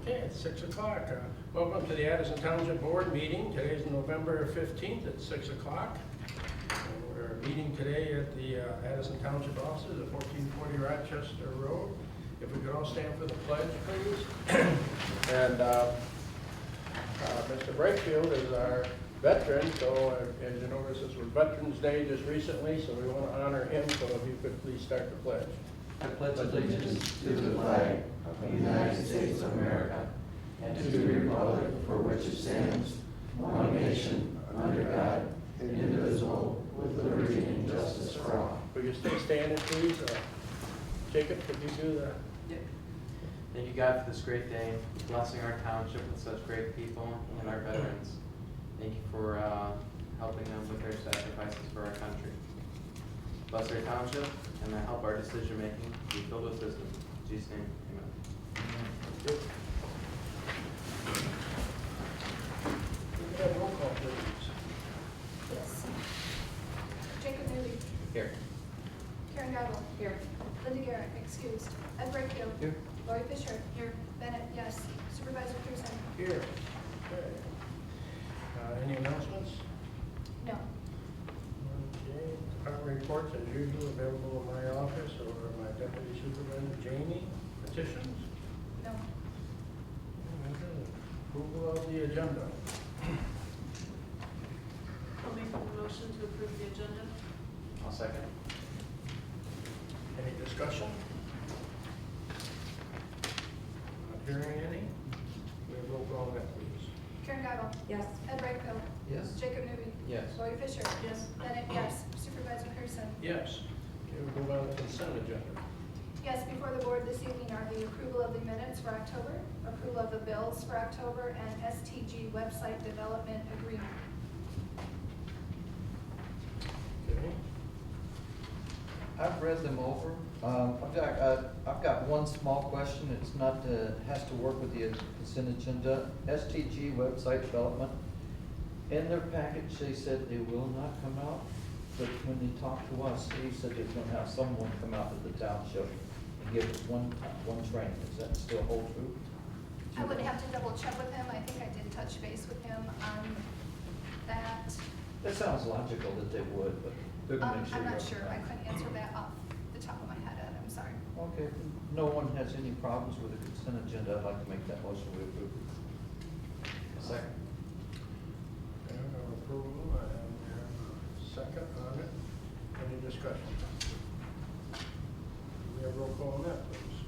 Okay, it's 6 o'clock. Welcome to the Addison Township Board meeting. Today is November 15th at 6 o'clock. We're meeting today at the Addison Township offices at 1440 Rochester Road. If we could all stand for the pledge, please. And Mr. Brakefield is our veteran, so as you notice, this was Veterans Day just recently, so we want to honor him. So if you could please start the pledge. I pledge allegiance to the flag of the United States of America and to the republic for which it stands, one nation, under God, indivisible, with liberty and justice for all. Will you stay standing, please? Jacob, could you do that? Yep. Thank you, God, for this great day, blessing our township with such great people and our veterans. Thank you for helping them with their sacrifices for our country. Bless our township and help our decision making be filled with wisdom. In Jesus' name, amen. We can have a roll call, please. Yes. Jacob Newby. Here. Karen Gabel. Here. Linda Garrett, excused. Ed Brakefield. Here. Lori Fisher. Here. Bennett, yes. Supervisor Pearson. Here. Okay. Any announcements? No. Okay. Department reports as usual available in my office or my deputy supervisor, Jamie. Petitions? No. Okay. Approval of the agenda. I'll make a motion to approve the agenda. I'll second. Any discussion? Not hearing any? We have roll call on that, please. Karen Gabel. Yes. Ed Brakefield. Yes. Jacob Newby. Yes. Lori Fisher. Yes. Bennett, yes. Supervisor Pearson. Yes. Okay, we'll move on to the consent agenda. Yes, before the board this evening are the approval of the minutes for October, approval of the bills for October, and STG website development agreement. Okay. I've read them over. I've got one small question. It's not, has to work with the consent agenda. STG website development. In their package, they said they will not come out, but when they talked to us, they said they're gonna have someone come out to the township and give us one training. Does that still hold true? I would have to double check with him. I think I did touch base with him on that. That sounds logical that they would, but they're gonna make sure. I'm not you're sure. I around. couldn't answer that off the top of my head, Ed. I'm sorry. Okay, if no one has any problems with the consent agenda, I'd like to make that motion we approve. Second. Okay, I have approval and we have a second on it. Any discussion? We have roll call on that, please.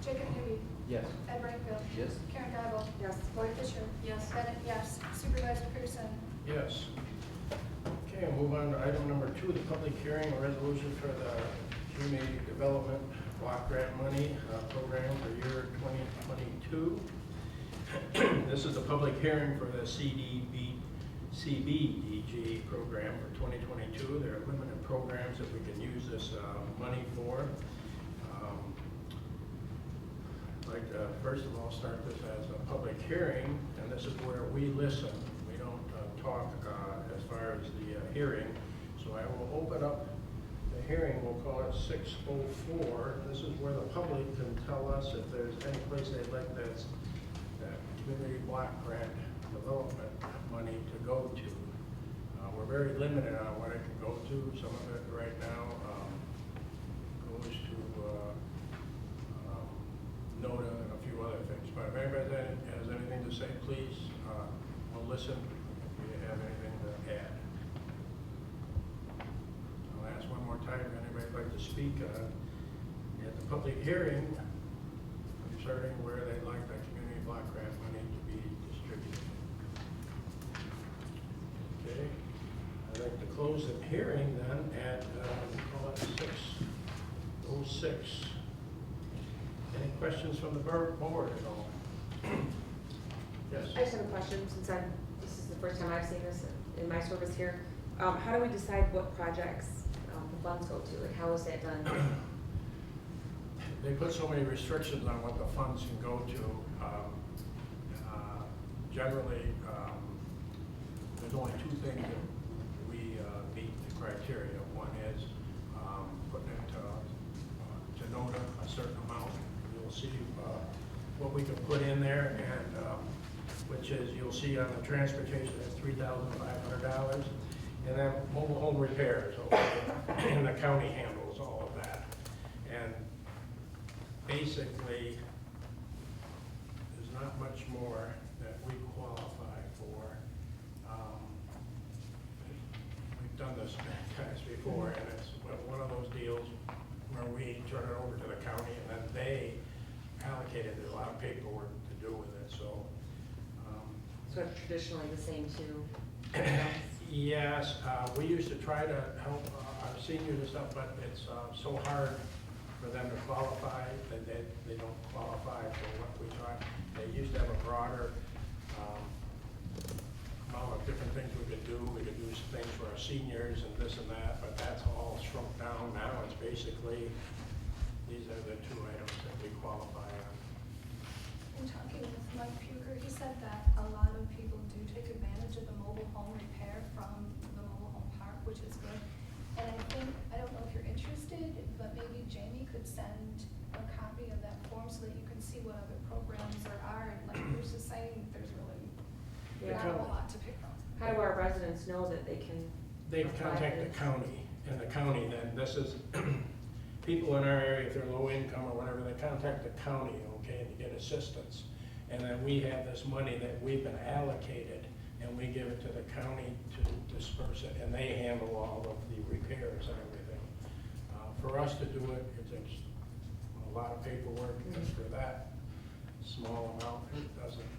Jacob Newby. Yes. Ed Brakefield. Yes. Karen Gabel. Yes. Lori Fisher. Yes. Bennett, yes. Supervisor Pearson. Yes. Okay, we'll move on to item number 2, the public hearing and resolution for the community development block grant money program for year 2022. This is the public hearing for the CBDG program for 2022. There are limited programs that we can use this money for. I'd like to, first of all, start this as a public hearing, and this is where we listen. We don't talk as far as the hearing. So I will open up the hearing. We'll call it 6:04. This is where the public can tell us if there's any place they'd like that community block grant development money to go to. We're very limited on what it can go to. Some of it right now goes to NODA and a few other things. But if anybody has anything to say, please, we'll listen if you have anything to add. I'll ask one more time if anybody'd like to speak at the public hearing concerning where they'd like the community block grant money to be distributed. Okay, I'd like to close the hearing then at, call it 6:06. Any questions from the board at all? Yes. I just have a question, since this is the first time I've seen this in my service here. How do we decide what projects the funds go to? Like, how is that done? They put so many restrictions on what the funds can go to. Generally, there's only 2 things that we meet the criteria. One is putting it to NODA a certain amount. You'll see what we can put in there, and, which is, you'll see on the transportation, it's $3,500. And then mobile home repairs, okay, and the county handles all of that. And basically, there's not much more that we qualify for. We've done this many times before, and it's one of those deals where we turn it over to the county, and then they allocated a lot of paperwork to do with it, so. So it's traditionally the same two. Yes, we used to try to help our seniors and stuff, but it's so hard for them to qualify, that they don't qualify for what we try. They used to have a broader amount of different things we could do. We could do some things for our seniors and this and that, but that's all shrunk down. Now it's basically, these are the two items that we qualify on. In talking with Mike Puker, he said that a lot of people do take advantage of the mobile home repair from the mobile home park, which is good. And I think, I don't know if you're interested, but maybe Jamie could send a copy of that form so that you can see what other programs there are. And like you're just saying, there's really Yeah. not a lot to pick from. How do our residents know that they can? They apply contact for the this? county, and the county then, this is, people in our area, if they're low income or whatever, they contact the county, okay, and get assistance. And then we have this money that we've been allocated, and we give it to the county to disperse it, and they handle all of the repairs and everything. For us to do it, it's a lot of paperwork, just for that small amount, it doesn't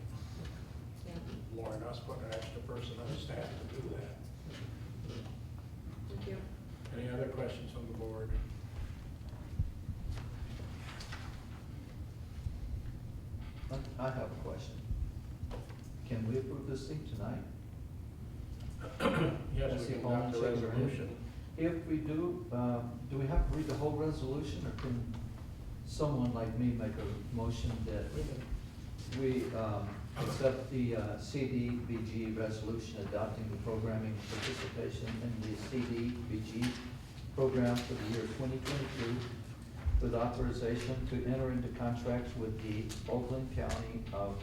Yeah. warrant us putting an extra person on the staff to do that. Thank you. Any other questions from the board? I have a question. Can we approve this thing tonight? Yes, That's we the can adopt the whole resolution. If we do we have to read the whole resolution, or can someone like me make a motion that we accept the CDBG resolution adopting the programming participation in the CDBG program for the year 2022 with authorization to enter into contracts with the Oakland County of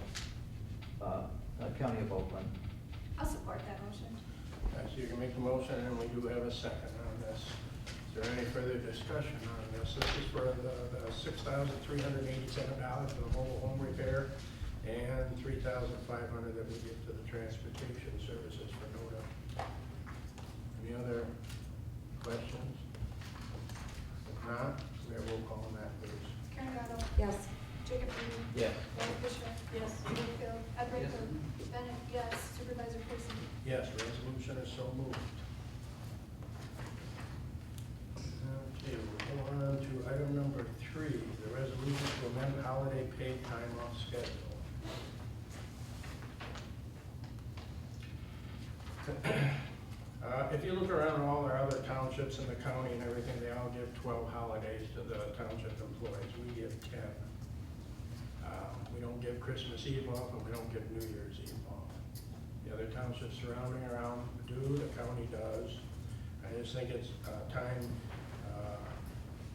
Oakland. I'll support that motion. So you can make the motion, and we do have a second on this. Is there any further discussion on this? This is for the $6,387 for the mobile home repair and $3,500 that we give to the transportation services for NODA. Any other questions? If not, we have roll call on that, please. Karen Gatto. Yes. Jacob Eady. Yes. Larry Fisher. Yes. Wakefield. Ed Yes. Wakefield. Bennett, yes. Supervisor Pearson. Yes, resolution is so moved. Okay, we'll go on to item number 3, the resolution to amend holiday paid time off schedule. If you look around all our other townships in the county and everything, they all give 12 holidays to the township employees. We give 10. We don't give Christmas Eve off, and we don't give New Year's Eve off. The other townships surrounding around do, the county does. I just think it's time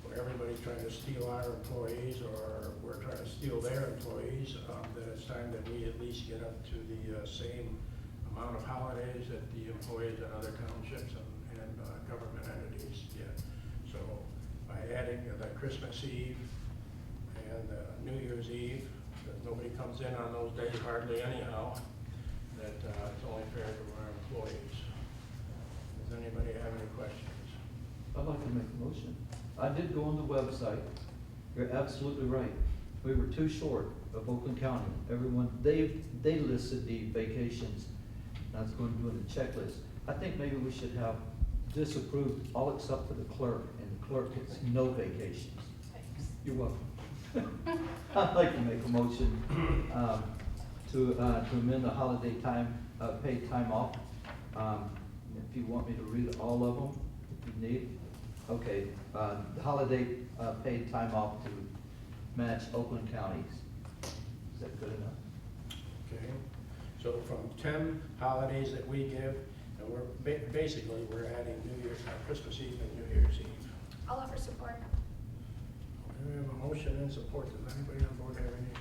where everybody's trying to steal our employees, or we're trying to steal their employees, that it's time that we at least get up to the same amount of holidays that the employees in other townships and government entities get. So by adding the Christmas Eve and New Year's Eve, that nobody comes in on those days hardly anyhow, that it's only fair to our employees. Does anybody have any questions? I'd like to make a motion. I did go on the website. You're absolutely right. We were too short of Oakland County. Everyone, they listed the vacations. I was going to do it in the checklist. I think maybe we should have disapproved all except for the clerk, and the clerk gets no vacations. Thanks. You're welcome. I'd like to make a motion to amend the holiday time, paid time off. If you want me to read all of them, if you need. Okay, the holiday paid time off to match Oakland counties. Is that good enough? Okay, so from 10 holidays that we give, and we're basically we're adding New Year's, Christmas Eve and New Year's Eve. I'll offer support. We have a motion and support. Does anybody on board have any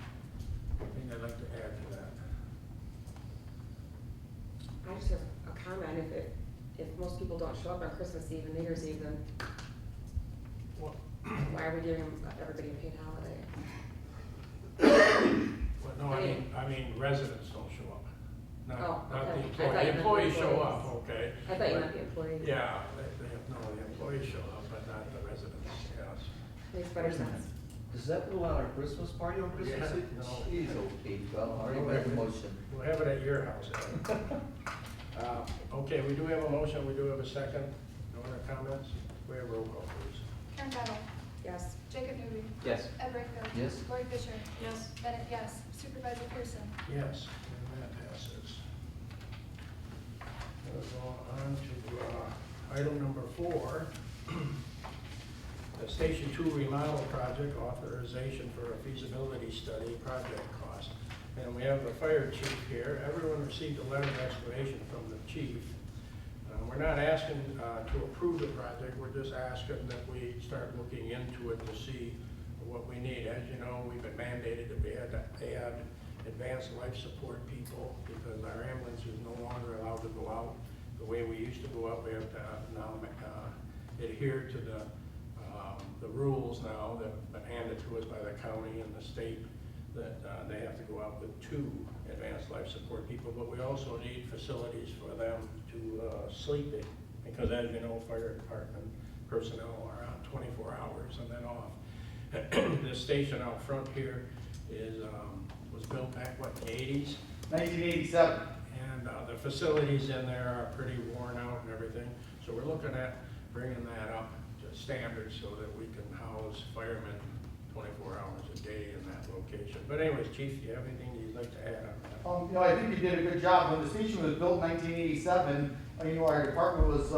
Anything I'd like to add to that? I just have a comment, if most people don't show up on Christmas Eve and New Year's Eve, then Well, why are we giving everybody a paid holiday? well, no, I mean residents don't show up. Oh, Not the okay. I employees. thought you The meant employees show employees. up, okay? I thought you But- meant the employees. Yeah, no, the employees show up, but not the residents, yes. Makes better sense. Does that rule out our Christmas party on Christmas Yeah, Eve? no. Jeez, okay, well, I already made the motion. We'll have it at your house, Ed. Okay, we do have a motion, we do have a second. No other comments? We have roll call, please. Karen Battle, Yes. Jacob Newby, Yes. Ed Brightfield. Yes. Lori Fisher, Yes. Bennett, yes. Supervisor Pearson. Yes, and that passes. We'll go on to item number 4. The Station 2 remodel project authorization for a feasibility study project cost. And we have the fire chief here. Everyone received a letter of explanation from the chief. We're not asking to approve the project, we're just asking that we start looking into it to see what we need. As you know, we've been mandated that we had to add advanced life support people because our ambulance is no longer allowed to go out the way we used to go out. We have to now adhere to the rules now that have been handed to us by the county and the state, that they have to go out with 2 advanced life support people, but we also need facilities for them to sleep in, because as you know, fire department personnel are on 24 hours and then off. This station out front here was built back, what, in the 80s? 1987. And the facilities in there are pretty worn out and everything. So we're looking at bringing that up to standards so that we can house firemen 24 hours a day in that location. But anyways, Chief, do you have anything you'd like to add on that? I think you did a good job. When the station was built in 1987, our department was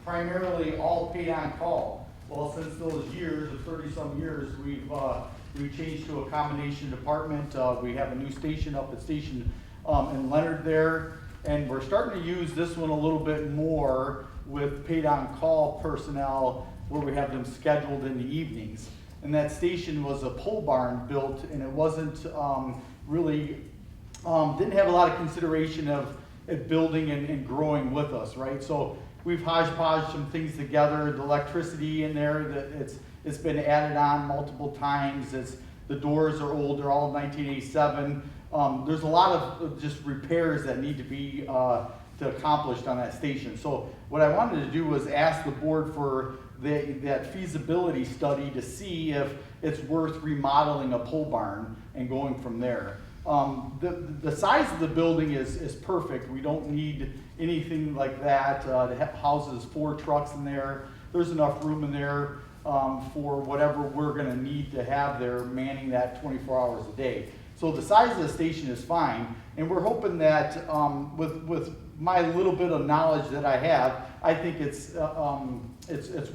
primarily all paid on call. Well, since those years, of 30-some years, we've changed to a combination department. We have a new station up at Station in Leonard there, and we're starting to use this one a little bit more with paid on call personnel where we have them scheduled in the evenings. And that station was a pole barn built, and it wasn't really, didn't have a lot of consideration of it building and growing with us, right? So we've hodgepodged some things together. The electricity in there, it's been added on multiple times. The doors are old, they're all 1987. There's a lot of just repairs that need to be accomplished on that station. So what I wanted to do was ask the board for that feasibility study to see if it's worth remodeling a pole barn and going from there. The size of the building is perfect. We don't need anything like that. It houses 4 trucks in there. There's enough room in there for whatever we're gonna need to have there manning that 24 hours a day. So the size of the station is fine, and we're hoping that with my little bit of knowledge that I have, I think it's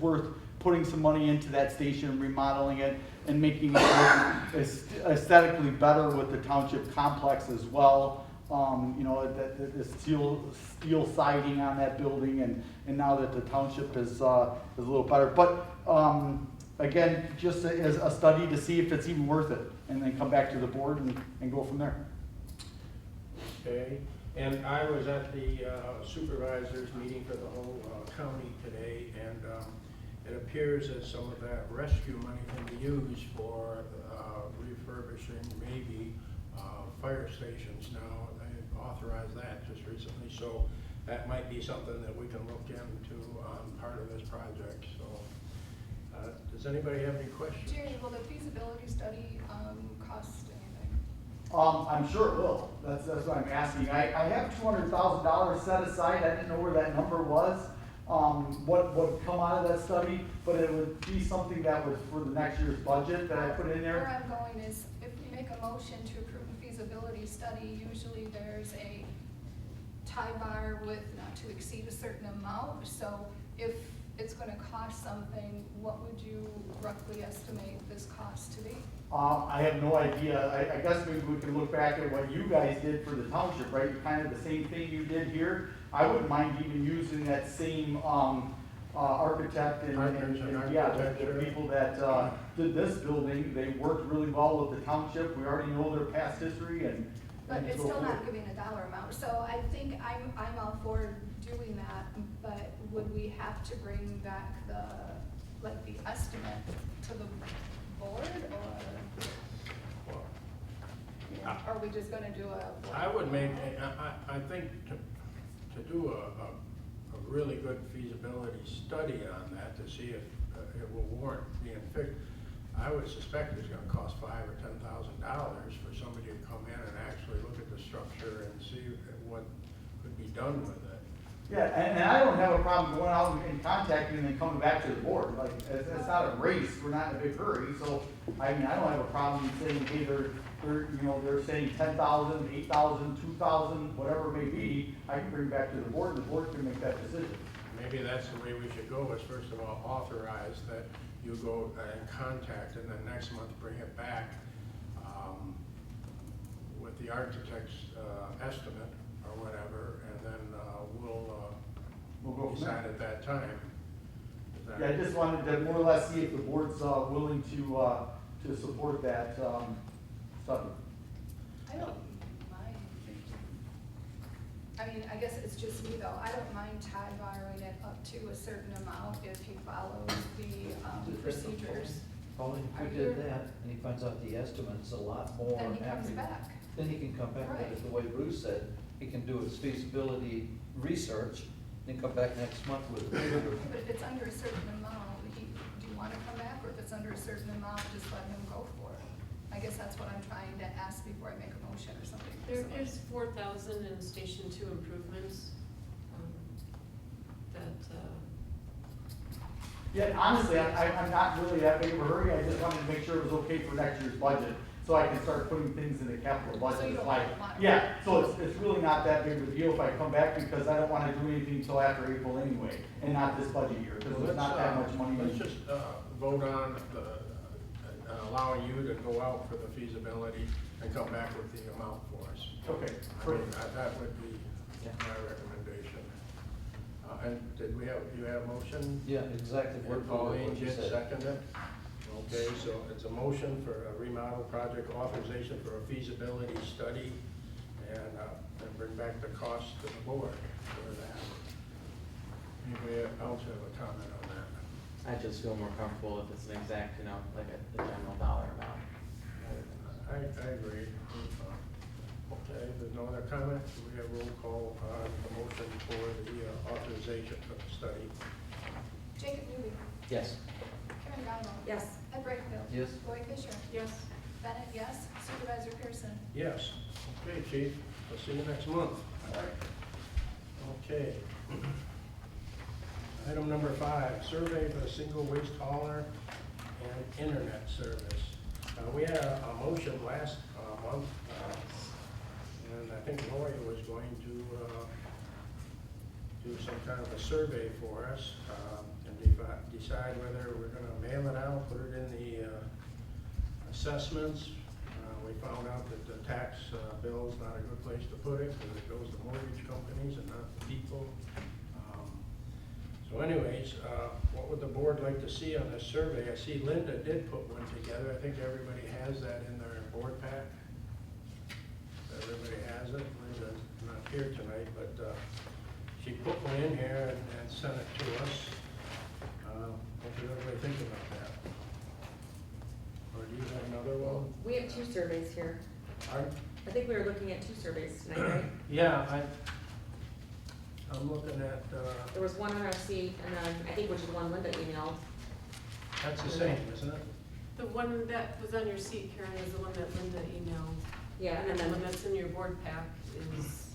worth putting some money into that station, remodeling it, and making it look aesthetically better with the township complex as well. The steel siding on that building, and now that the township is a little better. But again, just as a study to see if it's even worth it, and then come back to the board and go from there. Okay, and I was at the supervisors meeting for the whole county today, and it appears that some of that rescue money can be used for refurbishing maybe fire stations now. They've authorized that just recently, so that might be something that we can look into on part of this project. So does anybody have any questions? Jerry, will the feasibility study cost anything? I'm sure it will. That's what I'm asking. I have $200,000 set aside. I didn't know where that number was. What would come out of that study, but it would be something that was for the next year's budget that I put in Where there. I'm going is, if we make a motion to approve a feasibility study, usually there's a tie bar with not to exceed a certain amount. So if it's gonna cost something, what would you roughly estimate this cost to be? I have no idea. I guess maybe we can look back at what you guys did for the township, right? Kind of the same thing you did here. I wouldn't mind even using that same architect and, Partners in yeah, architecture. the people that, did this building. They worked really well with the township. We already know their past history and. But and it's so still not forth. giving a dollar amount, so I think I'm all for doing that, but would we have to bring back the estimate to the board, or? Well, Are we just gonna do a? I would make, I think to do a really good feasibility study on that to see if it will warrant being fixed, I would suspect it's gonna cost $5,000 or $10,000 for somebody to come in and actually look at the structure and see what could be done with it. Yeah, and I don't have a problem going out and contacting and then coming back to the board. Like, it's not a race. We're not in a big hurry. So, I mean, I don't have a problem saying, hey, they're saying 10,000, 8,000, 2,000, whatever it may be. I can bring it back to the board and the board can make that decision. Maybe that's the way we should go, is first of all authorize that you go and contact, and then next month bring it back with the architect's estimate or whatever, and then We'll go from decide there. at that time. Is that- Yeah, I just wanted to more or less see if the board's willing to support that study. I don't mind. I mean, I guess it's just me though, I don't mind Ty borrowing it up to a certain amount if he follows the procedures. Only if we did that, and he finds out the estimate's a lot more. Then he comes after- back. Then he can come back, but Right. the way Bruce said, he can do his feasibility research, then come back next month with a figure. But if it's under a certain amount, do you wanna come back, or if it's under a certain amount, just let him go for it? I guess that's what I'm trying to ask before I make a motion or something. There is 4,000 in Station 2 improvements, that, Yeah, honestly, I'm not really that big of a hurry. I just wanted to make sure it was okay for next year's budget, so I can start putting things in the capital budget. So you don't Like, want to- yeah, so it's really not that big of a deal if I come back, because I don't wanna do anything until after April anyway, and not this budget year, because there's not that much money. Let's just vote on allowing you to go out for the feasibility and come back with the amount for us. Okay, I mean, perfect. that would be my recommendation. And did you have a motion? Yeah, exactly. And Pauline what you did said. second it? Okay, so it's a motion for a remodel project authorization for a feasibility study and bring back the cost to the board for that. Anybody else have a comment on that? I just feel more comfortable if it's an exact, like a general dollar amount. I agree. Okay, if there's no other comments, we have roll call on the motion for the authorization for the study. Jacob Newby, Yes. Karen Gano. Yes. Ed Brightfield. Yes. Lori Fisher. yes. Bennett, yes. Supervisor Pearson. Yes. Okay, chief, we'll see you next month. Okay. Item number 5, survey for a single waste hauler and internet service. We had a motion last month, and I think Lori was going to do some kind of a survey for us and decide whether we're going to mail it out, put it in the assessments. We found out that the tax bill is not a good place to put it because it goes to mortgage companies and not the people. So anyways, what would the board like to see on this survey? I see Linda did put one together. I think everybody has that in their board pack. Everybody has it. Linda's not here tonight, but she put one in here and sent it to us. What does everybody think about that? Or do you have another one? We have 2 surveys here. Pardon? I think we were looking at 2 surveys tonight, right? Yeah, I'm looking at, There was one RFC, and then I think which is one Linda emailed. that's the same, isn't it? The one that was on your seat, Karen, is the one that Linda emailed. Yeah, And and then the one then, that's in your board pack is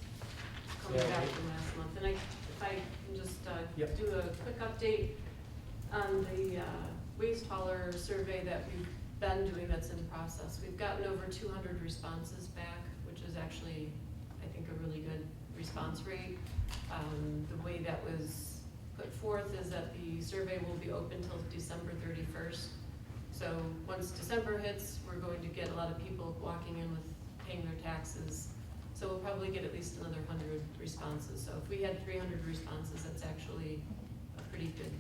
coming Yeah, back we- from last month. And if I can just Yep. do a quick update on the waste hauler survey that we've been doing that's in process. We've gotten over 200 responses back, which is actually, I think, a really good response rate. The way that was put forth is that the survey will be open till December 31st. So once December hits, we're going to get a lot of people walking in with paying their taxes. So we'll probably get at least another 100 responses. So if we had 300 responses, that's actually a pretty good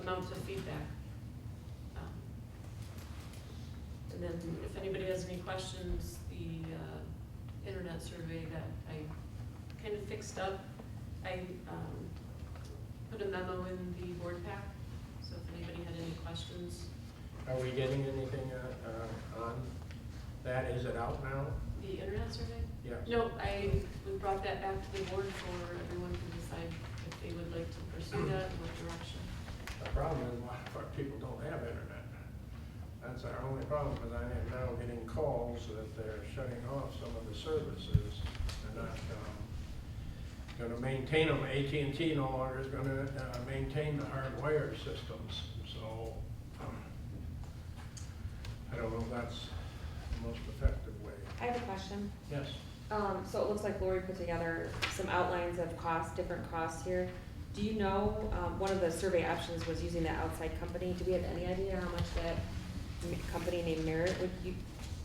amount of feedback. And then if anybody has any questions, the internet survey that I kind of fixed up, I put a memo in the board pack, so if anybody had any questions. Are we getting anything on that? Is it out now? The internet survey? Yes. No, we brought that back to the board for everyone to decide if they would like to pursue that, in what direction. The problem is a lot of our people don't have internet. That's our only problem, because I am now getting calls that they're shutting off some of the services. They're not gonna maintain them. AT&T no longer is gonna maintain the hardwired systems. So, I don't know if that's the most effective way. I have a question. Yes. So it looks like Lori put together some outlines of costs, different costs here. Do you know, one of the survey options was using that outside company. Do we have any idea how much that company named Merit would you?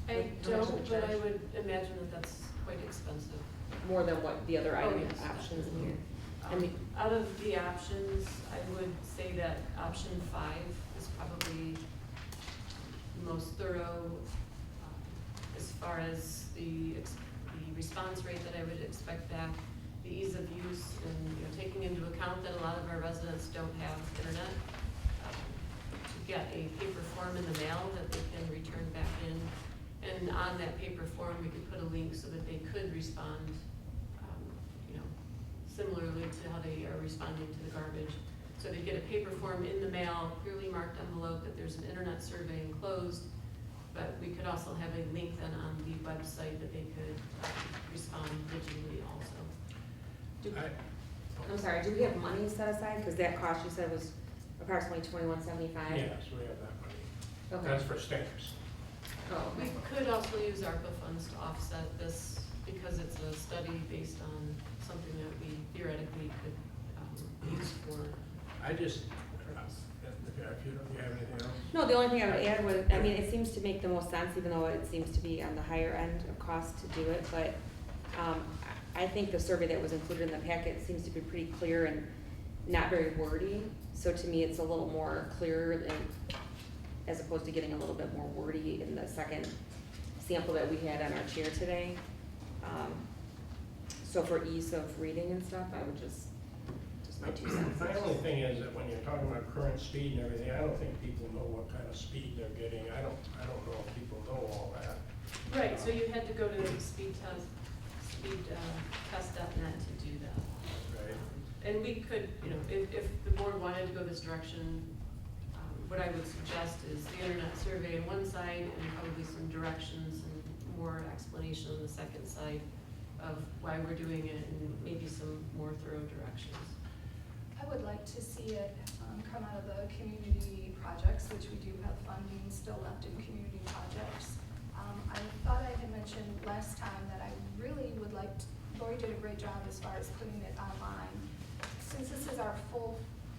I how much it don't, would but I charge? would imagine that that's quite expensive. More than what the other Oh, item yes, options in here. I Um, mean, Out of the options, I would say that option 5 is probably the most thorough, as far as the response rate that I would expect back, the ease of use, and, you know, taking into account that a lot of our residents don't have internet, to get a paper form in the mail that they can return back in. And on that paper form, we could put a link so that they could respond, you know, similarly to how they are responding to the garbage. So they get a paper form in the mail, clearly marked envelope that there's an internet survey enclosed, but we could also have a link then on the website that they could respond digitally also. I'm sorry, do we have money set aside? Because that cost you said was approximately $21.75? Yes, we have that money. Okay. That's for stamps. Oh, We okay. could also use ARPA funds to offset this because it's a study based on something that we theoretically could use for I just, purpose. if you don't, you have anything else? No, the only thing I would add was, I mean, it seems to make the most sense, even though it seems to be on the higher end of cost to do it, but, I think the survey that was included in the packet seems to be pretty clear and not very wordy, so to me, it's a little more clear than, as opposed to getting a little bit more wordy in the second sample that we had on our chair today. So for ease of reading and stuff, I would just my 2 cents. My only thing is that when you're talking about current speed and everything, I don't think people know what kind of speed they're getting. I don't know if people know all that. Right, so you had to go to speedtest.net to do that. Right. And we could, you know, if the board wanted to go this direction, what I would suggest is the internet survey on one side and probably some directions and more explanation on the second side of why we're doing it and maybe some more thorough directions. I would like to see it come out of the community projects, which we do have funding still left in community projects. I thought I had mentioned last time that I really would like, Lori did a great job as far as putting it online. Since this is our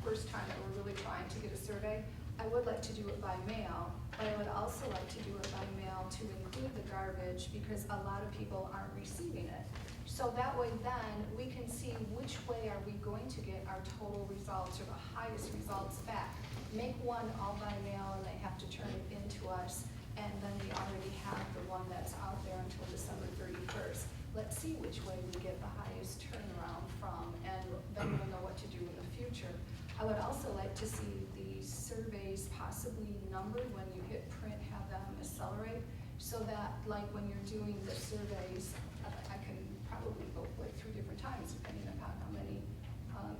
first time that we're really trying to get a survey, I would like to do it by mail, but I would also like to do it by mail to include the garbage because a lot of people aren't receiving it. So that way then we can see which way are we going to get our total results or the highest results back. Make one all by mail and they have to turn it into us, and then we already have the one that's out there until December 31st. Let's see which way we get the highest turnaround from, and then we'll know what to do in the future. I would also like to see the surveys possibly numbered when you hit print, have them accelerate, so that like when you're doing the surveys, I can probably go like 3 different times depending upon how many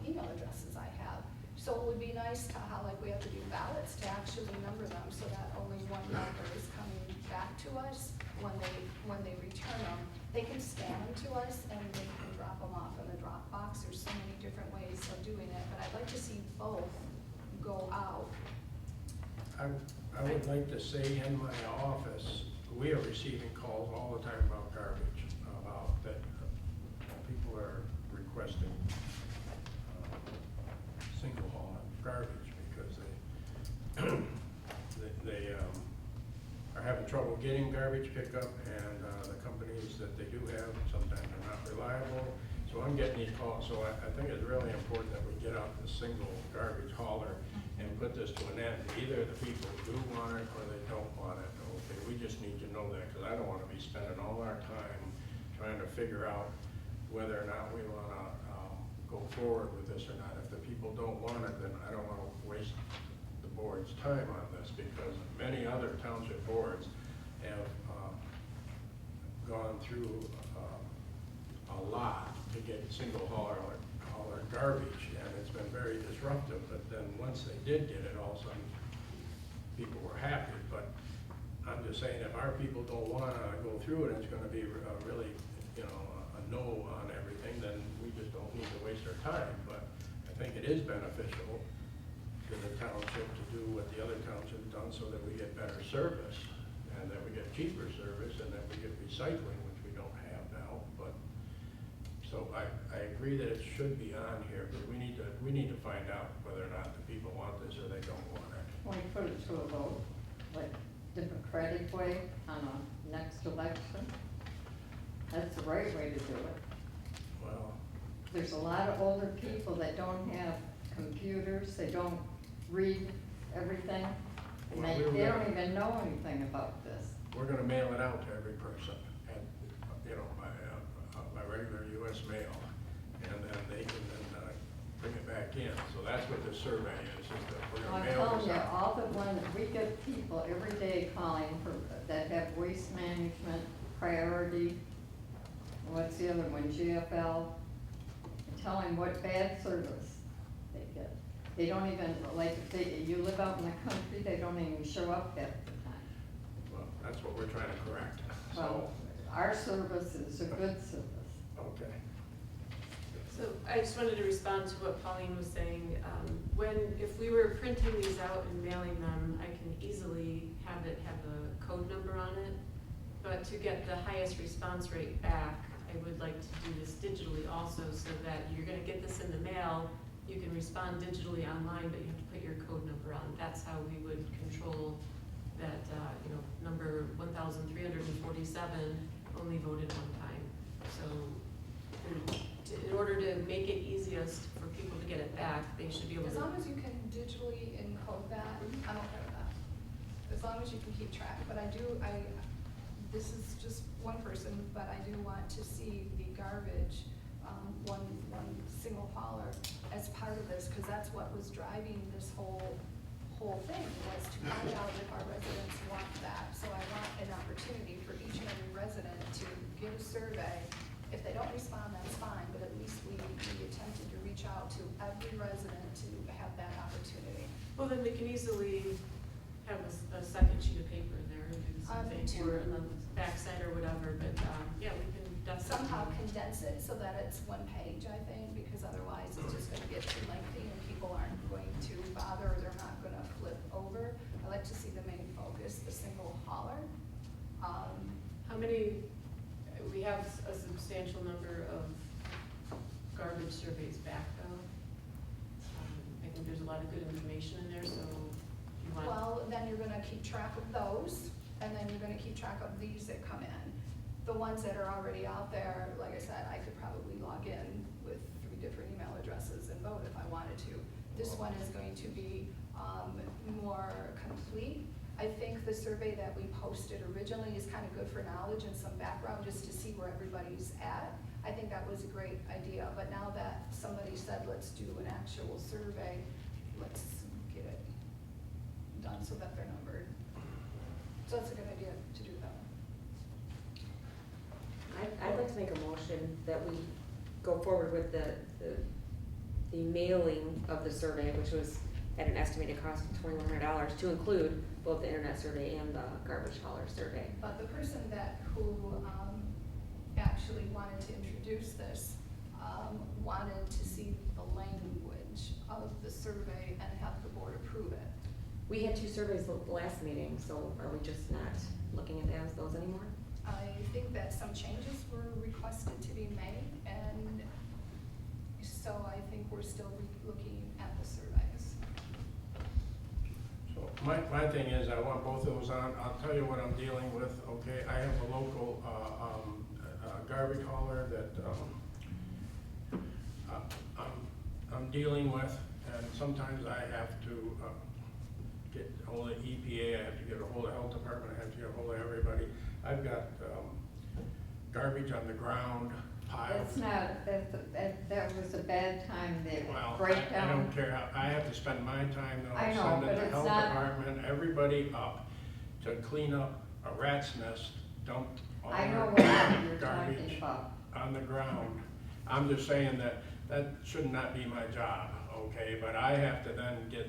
email addresses I have. So it would be nice to how like we have to do ballots to actually number them so that only one number is coming back to us when they return them. They can scan them to us and they can drop them off in the Dropbox. There's so many different ways of doing it, but I'd like to see both go out. I would like to say in my office, we are receiving calls all the time about garbage, about that people are requesting single haul garbage because they are having trouble getting garbage pickup, and the companies that they do have, sometimes are not reliable, So I'm getting these calls, so I think it's really important that we get out the single garbage hauler and put this to an end. Either the people do want it or they don't want it, okay? We just need to know that, because I don't want to be spending all our time trying to figure out whether or not we want to go forward with this or not. If the people don't want it, then I don't want to waste the board's time on this, because many other township boards have gone through a lot to get single hauler garbage, and it's been very disruptive. But then once they did get it, all of a sudden people were happy. But I'm just saying, if our people don't want to go through it, it's going to be really, you know, a no on everything, then we just don't need to waste our time. But I think it is beneficial to the township to do what the other townships done, so that we get better service, and that we get cheaper service, and that we get recycling, which we don't have now. But so I agree that it should be on here, but we need to find out whether or not the people want this or they don't want it. When we put it to a vote, like democratic way on a next election, that's the right way to do it. Well, There's a lot of older people that don't have computers, they don't read everything, and Well, they we're don't gonna- even know anything about this. we're gonna mail it out to every person, and, you know, by regular US mail, and then they can then bring it back in. So that's what this survey is that we're gonna I'm mail telling this you, out. all the ones, we get people every day calling for, that have waste management, priority, what's the other one, GFL, telling what bad service they get. They don't even, like, if you live out in the country, they don't even show up half the time. Well, that's what we're trying to correct, Well, so, our service is a good service. okay. So I just wanted to respond to what Pauline was saying. If we were printing these out and mailing them, I can easily have it have a code number on it. But to get the highest response rate back, I would like to do this digitally also, so that you're gonna get this in the mail, you can respond digitally online, but you have to put your code number on. That's how we would control that, number 1,347 only voted one time. So in order to make it easiest for people to get it back, they should be able to. As long as you can digitally encode that, I'm okay with that. As long as you can keep track, but this is just one person, but I do want to see the garbage, one single hauler as part of this, because that's what was driving this whole thing, was to find out if our residents want that. So I want an opportunity for each and every resident to give a survey. If they don't respond, that's fine, but at least we attempted to reach out to every resident to have that opportunity. Well, then we can easily have a second sheet of paper in there and do the same thing, Two. or on the backside or whatever, but, yeah, we can definitely. Somehow condense it so that it's one page, I think, because otherwise it's just gonna get too lengthy and people aren't going to bother, or they're not gonna flip over. I like to see the main focus, the single hauler. How many, we have a substantial number of garbage surveys back though. I think there's a lot of good information in there, so you want. Well, then you're gonna keep track of those, and then you're gonna keep track of these that come in. The ones that are already out there, like I said, I could probably log in with 3 different email addresses and vote if I wanted to. This one is going to be more complete. I think the survey that we posted originally is kind of good for knowledge and some background, just to see where everybody's at. I think that was a great idea, but now that somebody said, let's do an actual survey, let's get it done so that they're numbered. So that's a good idea to do that. I'd like to make a motion that we go forward with the mailing of the survey, which was at an estimated cost of $2,100, to include both the internet survey and the garbage hauler survey. But the person who actually wanted to introduce this, wanted to see the language of the survey and have the board approve it. We had 2 surveys the last meeting, so are we just not looking at those anymore? I think that some changes were requested to be made, and so I think we're still looking at the surveys. So my thing is, I want both of those on. I'll tell you what I'm dealing with, okay? I have a local garbage hauler that I'm dealing with, and sometimes I have to get hold of EPA, I have to get a hold of Health Department, I have to get a hold of everybody. I've got garbage on the ground, piled. It's not, that was a bad time, the Well, breakdown. I don't care how, I have to spend my time though, I know, sending but the it's Health not- Department, everybody up to clean up a rat's nest dumped all I know our what you're talking garbage about. on the ground. I'm just saying that should not be my job, okay? But I have to then get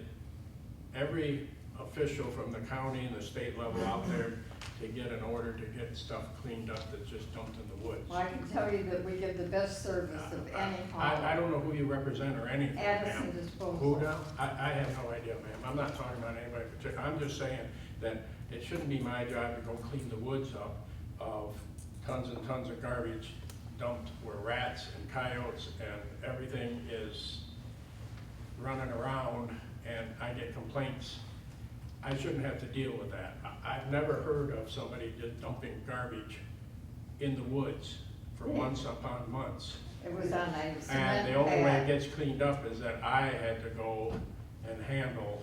every official from the county and the state level out there to get an order to get stuff cleaned up that's just dumped in the woods. Well, I can tell you that we give the best service of any hauler. I don't know who you represent or anything, ma'am. Addison Disposal. Who now? I have no idea, ma'am. I'm not talking about anybody in particular. I'm just saying that it shouldn't be my job to go clean the woods up of tons and tons of garbage dumped where rats and coyotes and everything is running around, and I get complaints. I shouldn't have to deal with that. I've never heard of somebody just dumping garbage in the woods for months upon months. It was on a And cement the only way it pad. gets cleaned up is that I had to go and handle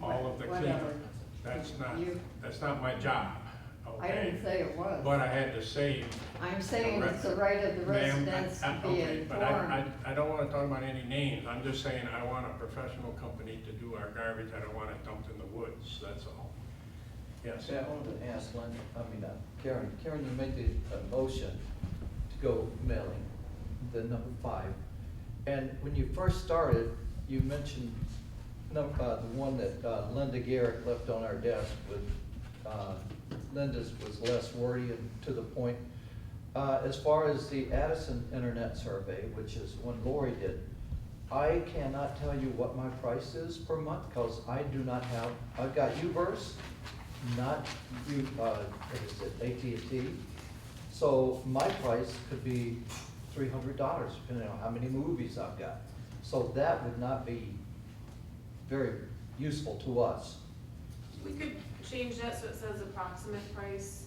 all of the cleanup. Whatever. That's not my job, I okay? didn't say it was. But I had to save. I'm saying it's the right of the Ma'am, residents to be okay, but informed. I don't wanna talk about any names. I'm just saying I want a professional company to do our garbage. I don't want it dumped in the woods, that's all. Yes. Yeah, I wanted to ask Karen. Karen, you made the motion to go mailing, the number 5. And when you first started, you mentioned the one that Linda Garrett left on our desk with, Linda's was less wordy and to the point. As far as the Addison Internet Survey, which is one Lori did, I cannot tell you what my price is per month, because I do not have, I've got Uverse, not you, what is it, AT&T. So my price could be $300, depending on how many movies I've got. So that would not be very useful to us. We could change that so it says approximate price.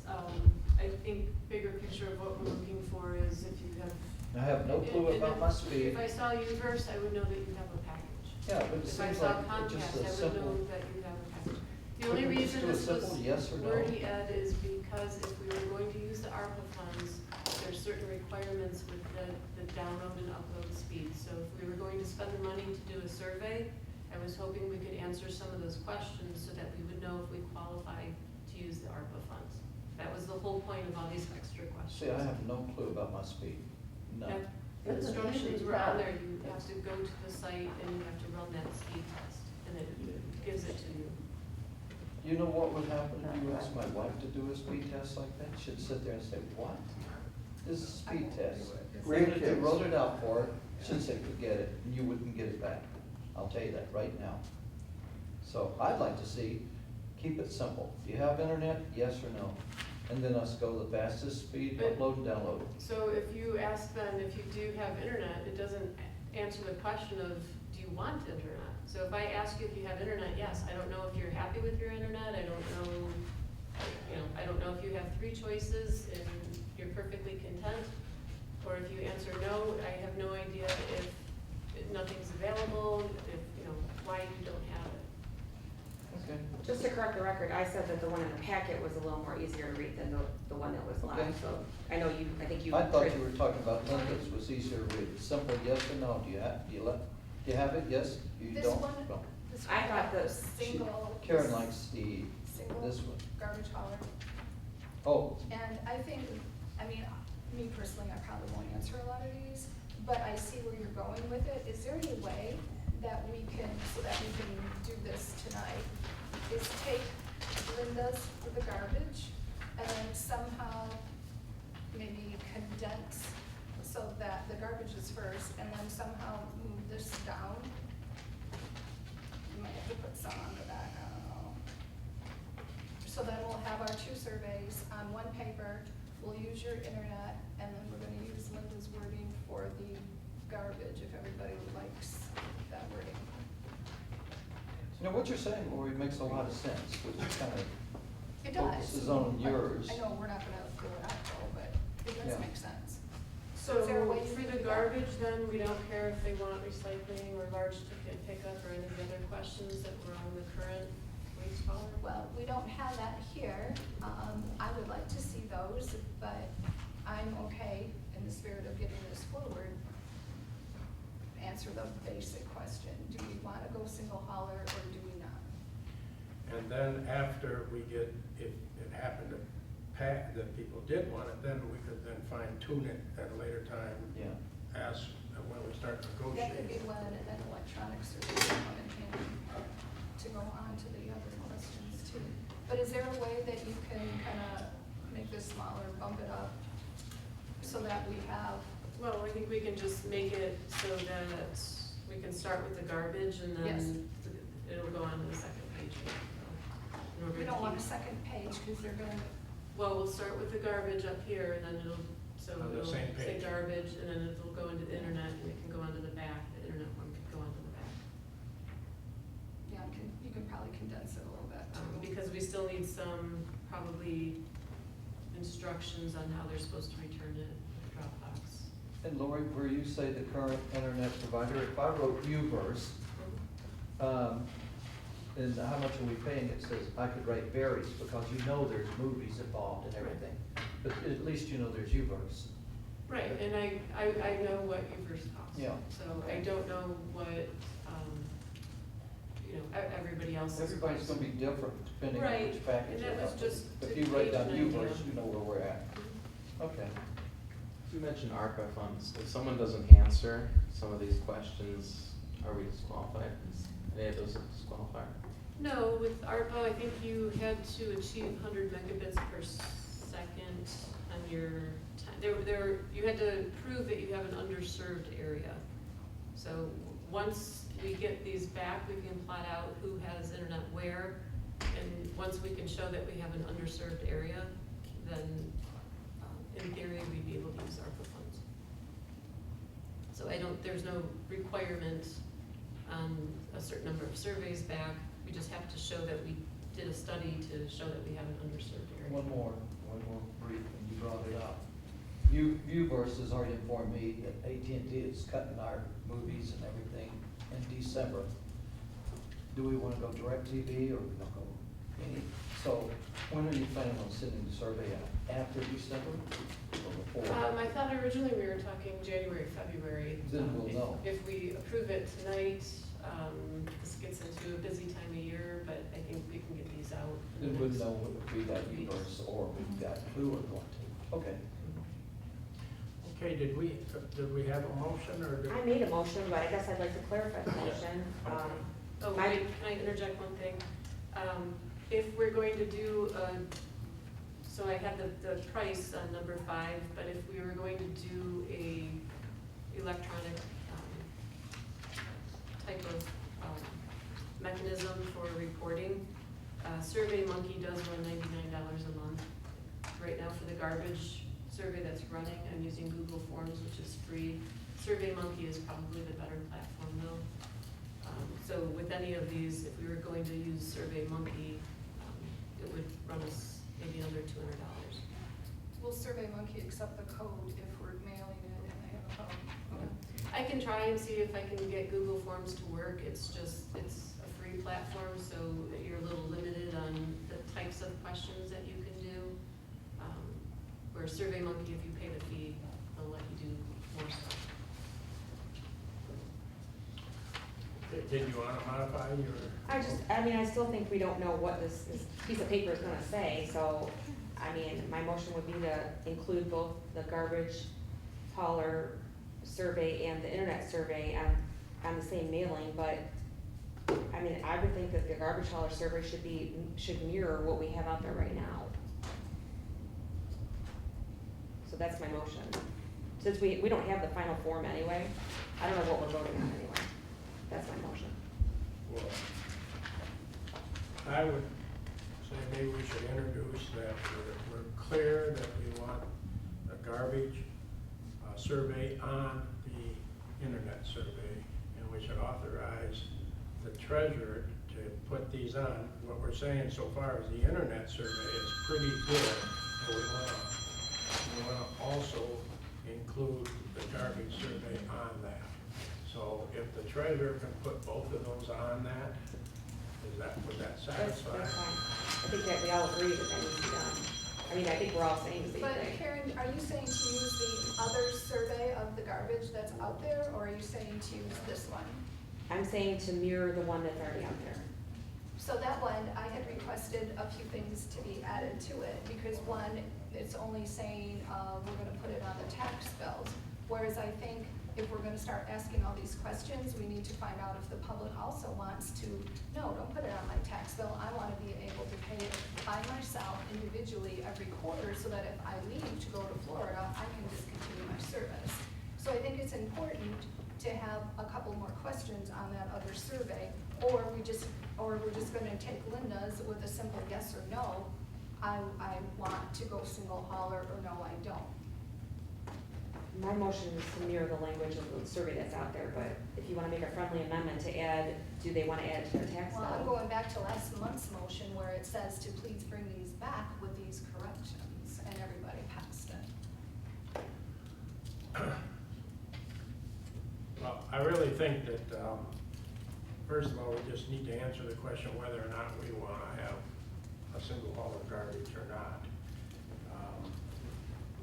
I think bigger picture of what we're looking for is if you have. I have no clue about my speed. If I saw Uverse, I would know that you have a package. Yeah, but it If I seems saw like just Comcast, a I would simple. know that you have a package. The only Couldn't we just reason do a this was simple yes or no? wordy, Ed, is because if we were going to use the ARPA funds, there's certain requirements with the download and upload speed. So if we were going to spend the money to do a survey, I was hoping we could answer some of those questions so that we would know if we qualify to use the ARPA funds. That was the whole point of all these extra questions. See, I have no clue about my speed, none. Yep. The instructions were on there, you have to go to the site and you have to run that speed test, and it gives it to you. You know what would happen if you asked my wife to do a speed test like that? She'd sit there and say, what? This is a speed test. Even if you wrote it out for her, she'd say, forget it, and you wouldn't get it back. I'll tell you that right now. So I'd like to see, keep it simple. Do you have internet? Yes or no? And then us go the fastest speed, But- upload and download. So if you ask them if you do have internet, it doesn't answer the question of, do you want internet? So if I ask you if you have internet, yes, I don't know if you're happy with your internet, I don't know, I don't know if you have 3 choices and you're perfectly content. Or if you answer no, I have no idea if nothing's available, if, why you don't have it. Okay. Just to correct the record, I said that the one in the packet was a little more easier to read than the one that was Okay. live, so I know I think you. I thought you were talking about Linda's was easier to read. Simple yes or no. Do you have it? Yes? You This don't? one, No. this I one, thought the the- single. Karen likes Single this one. garbage hauler. Oh, And I think, me personally, I probably won't answer a lot of these, but I see where you're going with it. Is there any way that we can do this tonight, is take Linda's for the garbage and then somehow maybe condense so that the garbage is first and then somehow move this down? You might have to put some under that, I don't know. So then we'll have our 2 surveys on one paper, we'll use your internet, and then we're gonna use Linda's wording for the garbage, if everybody likes that wording. you know, what you're saying, Lori, makes a lot of sense, which kind of It does. focuses on But yours. I know we're not gonna go it out though, but it Yeah. does make sense. So is there a way you for can the do that? garbage, then, we don't care if they want recycling or large ticket pickup or any of the other questions that were on the current waste hauler? Well, we don't have that here. I would like to see those, but I'm okay in the spirit of getting this forward. Answer the basic question, do we want to go single hauler or do we not? And then after we get, if it happened to pack, that people did want it, then we could then fine tune it at a later time. Yeah. As, when we start That could be negotiating. when, and then electronics are going to come in handy to go on to the other questions too. But is there a way that you can kind of make this smaller, bump it up, so that we have, Well, I think we can just make it so that we can start with the garbage and Yes. then it'll go on to the second page. And we're we gonna don't want a keep- second page because they're going to, Well, we'll start with the garbage up here and then it'll, so On the it'll same say page. garbage and then it'll go into the internet and it can go onto the back, the internet one could go onto the back. yeah, you can probably condense it a little bit too. Because we still need some probably instructions on how they're supposed to return it with Dropbox. And Lori, where you say the current internet provider, if I wrote Uverse, and how much are we paying, it says I could write Barry's, because you know there's movies involved and everything. But at least you know there's Uverse. Right, and I know what you first cost. Yeah. So I don't know what, everybody else is. Everybody's gonna be different depending on Right, which package. and that they was have. just If to you write gauge down an idea. Uverse, you know where we're at. Okay. You mentioned ARPA funds. If someone doesn't answer some of these questions, are we disqualified? Is any of those disqualified? No, with ARPA, I think you had to achieve 100 megabits per second on your you had to prove that you have an underserved area. So once we get these back, we can plot out who has internet where, and once we can show that we have an underserved area, then in theory, we'd be able to use ARPA funds. So there's no requirement on a certain number of surveys back. We just have to show that we did a study to show that we have an underserved area. One more brief, and you brought it up. Uverse has already informed me that AT&T is cutting our movies and everything in December. Do we wanna go DirecTV or we don't go any? So when are you planning on sending the survey out? After December or before? I thought originally we were talking January, February. Then we'll know. If we approve it tonight, this gets into a busy time of year, but I think we can get these out. in the Then we'll next know if we got weeks. Uverse or we've got who we're going to. Okay. Okay, did we have a motion or did? I made a motion, but I guess I'd like to clarify the motion. Oh, My- wait, can I interject one thing? If we're going to do, so I had the price on number 5, but if we were going to do a electronic type of mechanism for reporting, SurveyMonkey does run $99 a month. Right now for the garbage survey that's running, I'm using Google Forms, which is free. SurveyMonkey is probably the better platform though. So with any of these, if we were going to use SurveyMonkey, it would run us maybe another $200. Will SurveyMonkey accept the code if we're mailing it and they have a code? Okay. I can try and see if I can get Google Forms to work. It's a free platform, so you're a little limited on the types of questions that you can do. Where SurveyMonkey, if you pay the fee, they'll let you do more stuff. Did you want to modify your? I still think we don't know what this piece of paper is gonna say, so, my motion would be to include both the garbage hauler survey and the internet survey on the same mailing, but, I would think that the garbage hauler survey should mirror what we have out there right now. So that's my motion. Since we don't have the final form anyway, I don't know what we're voting on anyway. That's my motion. Well, I would say maybe we should introduce that we're clear that we want a garbage survey on the internet survey, and we should authorize the treasurer to put these on. What we're saying so far is the internet survey is pretty good, but we want to also include the garbage survey on that. So if the treasurer can put both of those on that, would that That's satisfy? fine. I think that we all agree that that needs to be done. I mean, I think we're all saying the same But thing. Karen, are you saying to use the other survey of the garbage that's out there, or are you saying to use this one? I'm saying to mirror the one that's already out there. So that one, I had requested a few things to be added to it, because one, it's only saying, we're gonna put it on the tax bills. Whereas I think if we're gonna start asking all these questions, we need to find out if the public also wants to, no, don't put it on my tax bill. I wanna be able to pay it by myself individually every quarter, so that if I leave to go to Florida, I can discontinue my service. So I think it's important to have a couple more questions on that other survey, or we're just gonna take Linda's with a simple yes or no. I want to go single hauler, or no, I don't. My motion is to mirror the language of the survey that's out there, but if you wanna make a friendly amendment to add, do they wanna add to their tax bill? Well, I'm going back to last month's motion where it says to please bring these back with these corrections, and everybody passed it. Well, I really think that, first of all, we just need to answer the question whether or not we want to have a single hauler garbage or not.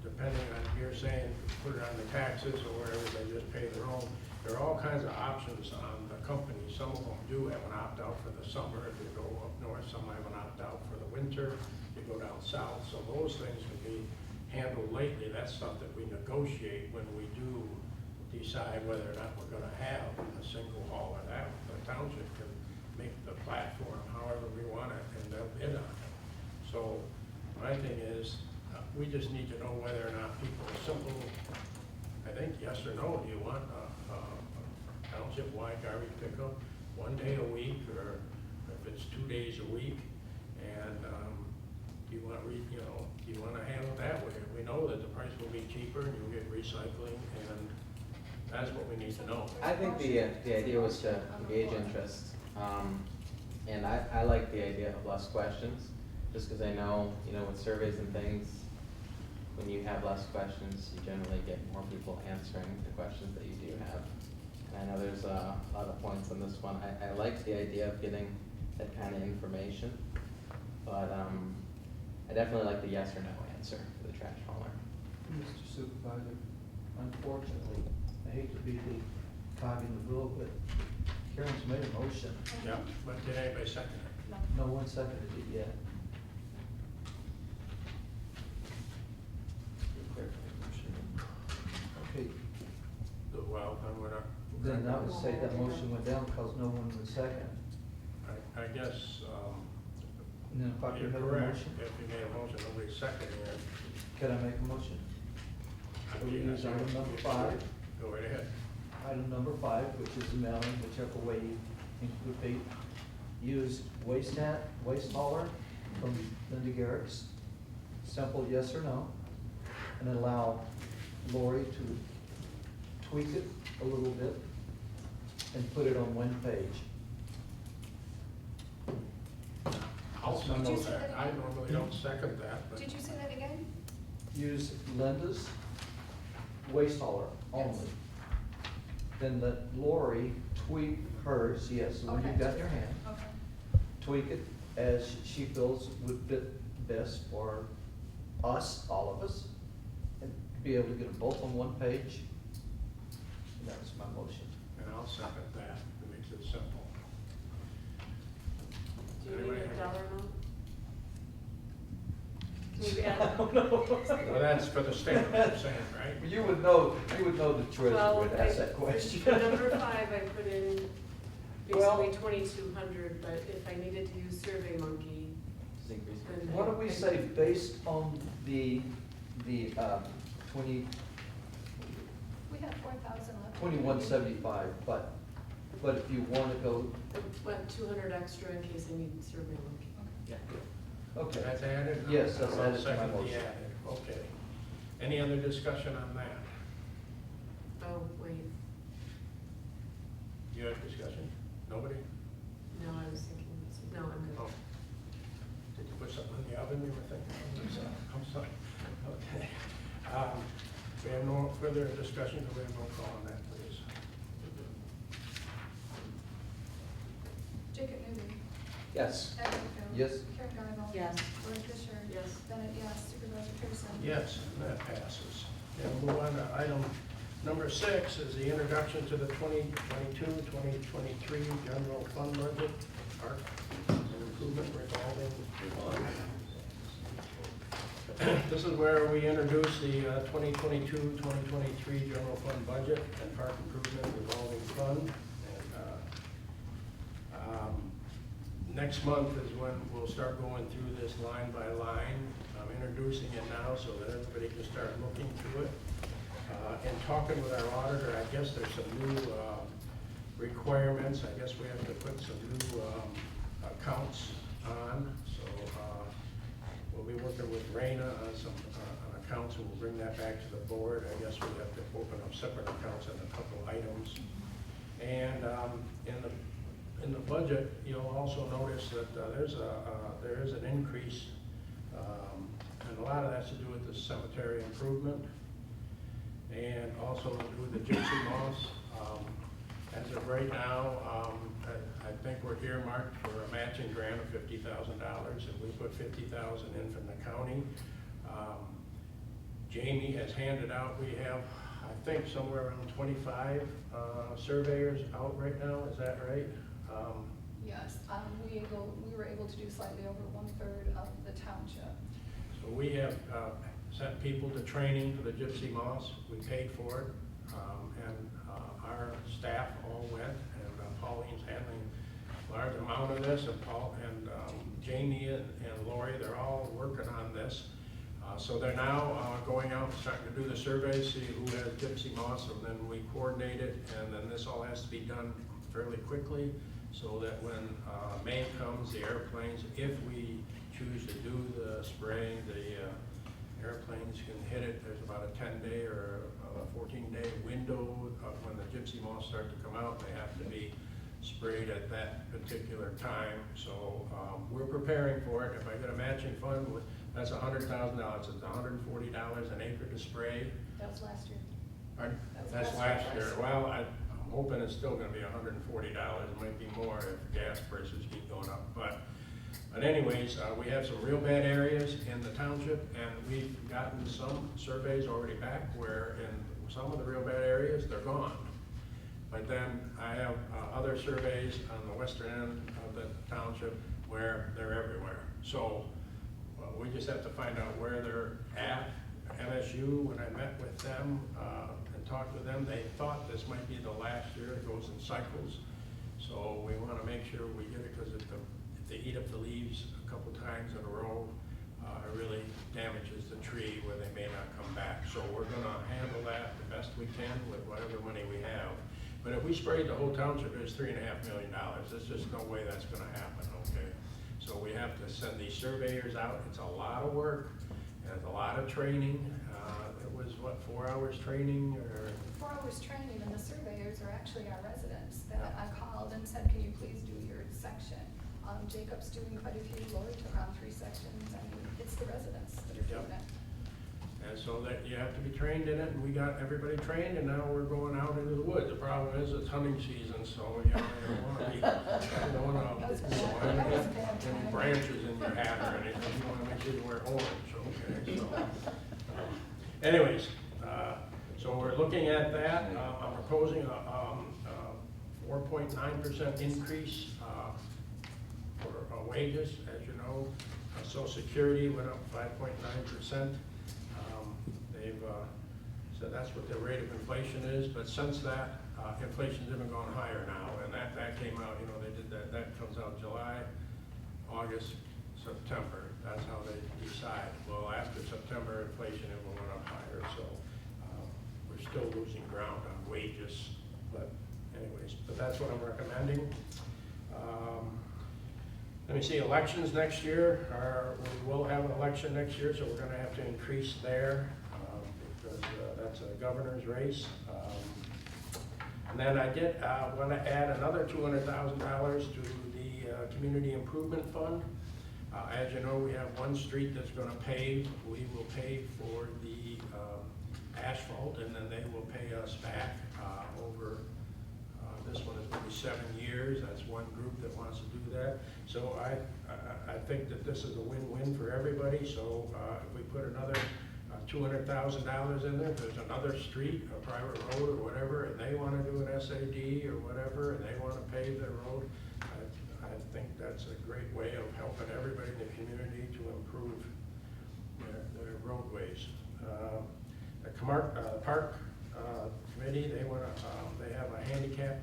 Depending on, you're saying, put it on the taxes or wherever, they just pay their own. There are all kinds of options on the company. Some of them do have an opt-out for the summer if you go up north. Some have an opt-out for the winter. You go down south. So those things can be handled lately. That's stuff that we negotiate when we do decide whether or not we're gonna have a single hauler. That the township can make the platform however we want it, and they'll bid on it. So my thing is, we just need to know whether or not people are simple, I think, yes or no. Do you want a township-wide garbage pickup 1 day a week, or if it's 2 days a week? And do you want to do you want to handle it that way? We know that the price will be cheaper and you'll get recycling, and that's what we need to know. I think the idea was to engage interest, and I like the idea of less questions, just because I know, with surveys and things, when you have less questions, you generally get more people answering the questions that you do have. And I know there's a lot of points on this one. I like the idea of getting that kind of information, but I definitely like the yes or no answer for the trash hauler. Mr. Supervisor, unfortunately, I hate to be the cog in the wheel, but Karen's made a motion. Yeah, but did anybody second it? No one seconded it yet. Okay, Well, then we're not. then I would say that motion went down because no one would second. I guess, And then if I you're could have a correct. motion, If you made a motion, nobody's seconding it. can I make a motion? So we use item number 5. Go right ahead. Item number 5, which is the mailing, whichever way you think would be. Use waste hauler from Linda Garrett's, simple yes or no, and allow Lori to tweak it a little bit and put it on one page. I'll That's my second motion. that. I normally don't second that, but Did you say that again? Use Linda's waste hauler only. Yes. Then let Lori tweak hers, yes, the one you've Okay. got in your hand. Okay. Tweak it as she feels would fit best for us, all of us, and be able to get them both on one page. And that's my motion. and I'll second that. It makes it simple. Do you need Anybody a have- dollar amount? Maybe add- Well, that's for the state, I'm saying, right? You would know the treasurer Well, would ask that question. For number 5, I put in Well- basically 2,200, but if I needed to use Survey Monkey, Just increase it. then. What do we say based on the 20, We have 4,000 left. 2175, but if you want to go, Went 200 extra in case I need Survey Monkey. Yeah. okay. That's added? Yes, that's I'll added to my second the motion. added. Okay. Any other discussion on that? Oh, wait, You have discussion? Nobody? no, I was thinking, no, I'm good. Oh. Did you put something in the oven you were thinking of? I'm sorry. Okay. We have no further discussion, so we have no call on that, please. Jacob Newby. Yes. Ed Wakefield. Yes. Karen Gardner. Yes. Lori Fisher. Yes. Bennett, yes. Supervisor Pearson. Yes, and that passes. And we'll move on to item number 6 is the introduction to the 2022-2023 general fund budget, park and improvement revolving fund. This is where we introduce the 2022-2023 general fund budget and park improvement revolving fund. And next month is when we'll start going through this line by line. I'm introducing it now so that everybody can start looking through it. And talking with our auditor, I guess there's some new requirements. I guess we have to put some new accounts on. So we'll be working with Raina on some accounts, and we'll bring that back to the board. I guess we have to open up separate accounts on a couple items. And in the budget, you'll also notice that there is an increase, and a lot of that's to do with the cemetery improvement, and also to do with the gypsy moss. As of right now, I think we're earmarked for a matching grant of $50,000, and we put $50,000 in from the county. Jamie has handed out, we have, I think, somewhere around 25 surveyors out right now, is that right? Yes, we were able to do slightly over 1/3 of the township. So we have sent people to training for the gypsy moss. We paid for it, and our staff all went, and Pauline's handling a large amount of this, and Jamie and Lori, they're all working on this. So they're now going out and starting to do the surveys, see who has gypsy moss, and then we coordinate it, and then this all has to be done fairly quickly, so that when May comes, the airplanes, if we choose to do the spraying, the airplanes can hit it. There's about a 10-day or a 14-day window of when the gypsy moths start to come out. They have to be sprayed at that particular time. So we're preparing for it. If I get a matching fund, that's $100,000. It's $140 an acre to spray. That was last year. Pardon? That's That's last last year. year. Well, I'm hoping it's still gonna be $140. It might be more if gas prices keep going up. But anyways, we have some real bad areas in the township, and we've gotten some surveys already back where in some of the real bad areas, they're gone. But then I have other surveys on the western end of the township where they're everywhere. So we just have to find out where they're at. MSU, when I met with them and talked with them, they thought this might be the last year. It goes in cycles. So we want to make sure we get it, because if they eat up the leaves a couple times in a row, it really damages the tree where they may not come back. So we're gonna handle that the best we can with whatever money we have. But if we sprayed the whole township, it's $3.5 million. There's just no way that's gonna happen, okay? So we have to send these surveyors out. It's a lot of work, and it's a lot of training. It was, what, 4 hours training, or? 4 hours training, and the surveyors are actually our residents that I called and said, can you please do your section? Jacob's doing quite a few, Lori took on 3 sections. I mean, it's the residents that are doing Yep. it. And so that you have to be trained in it, and we got everybody trained, and now we're going out into the woods. The problem is it's hunting season, so you don't wanna be, you don't wanna, That was you bad. know, That was bad any timing. branches in your hat or anything. You wanna make sure you wear orange, okay, so. Anyways, so we're looking at that. I'm proposing a 4.9% increase for wages, as you know. Social Security went up 5.9%. They've said that's what the rate of inflation is, but since that, inflation's even gone higher now, and that came out, you know, they did that comes out July, August, September. That's how they decide. Well, after September, inflation even went up higher, so we're still losing ground on wages. But anyways, but that's what I'm recommending. Let me see, elections next year, we will have an election next year, so we're gonna have to increase there, because that's a governor's race. And then I did want to add another $200,000 to the Community Improvement Fund. As you know, we have one street that's gonna pave. We will pay for the asphalt, and then they will pay us back over, this one is maybe 7 years. That's one group that wants to do that. So I think that this is a win-win for everybody. So if we put another $200,000 in there, if there's another street, a private road or whatever, and they want to do an SAD or whatever, and they want to pave their road, I think that's a great way of helping everybody in the community to improve their roadways. The park committee, they have a handicap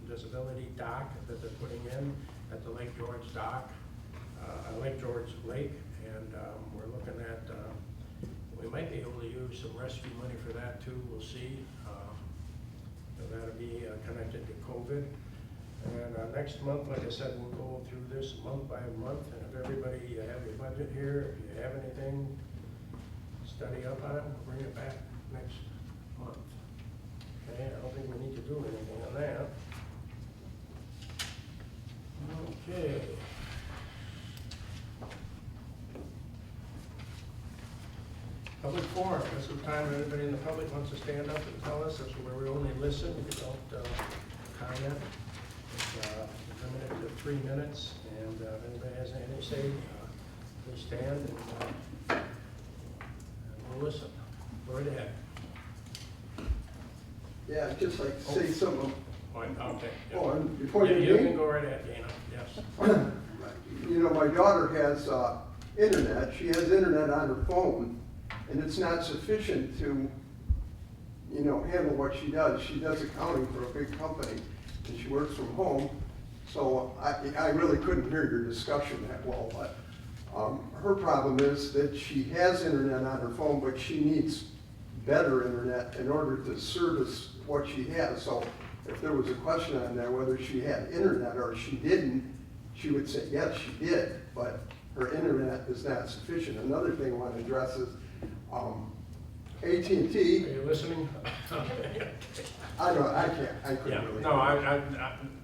disability dock that they're putting in at the Lake George dock, Lake George Lake, and we're looking at, we might be able to use some rescue money for that too, we'll see. That'll be connected to COVID. And next month, like I said, we'll go through this month by month, and if everybody, you have your budget here, if you have anything, study up on it, we'll bring it back next month. Okay, I don't think we need to do anything on that. Okay. Public forum, this is the time anybody in the public wants to stand up and tell us. This is where we only listen, we don't comment. It's limited to 3 minutes, and if anybody has anything to say, please stand and we'll listen. Go right ahead. Yeah, I'd just like to say something. Okay. Oh, and before Yeah, you you leave, can go right ahead, Dana, yes. you know, my daughter has internet. She has internet on her phone, and it's not sufficient to, you know, handle what she does. She does accounting for a big company, and she works from home. So I really couldn't hear your discussion that well, but her problem is that she has internet on her phone, but she needs better internet in order to service what she has. So if there was a question on there whether she had internet or she didn't, she would say, yes, she did, but her internet is not sufficient. Another thing I want to address is AT&T. Are you listening? I couldn't Yeah, really. no, I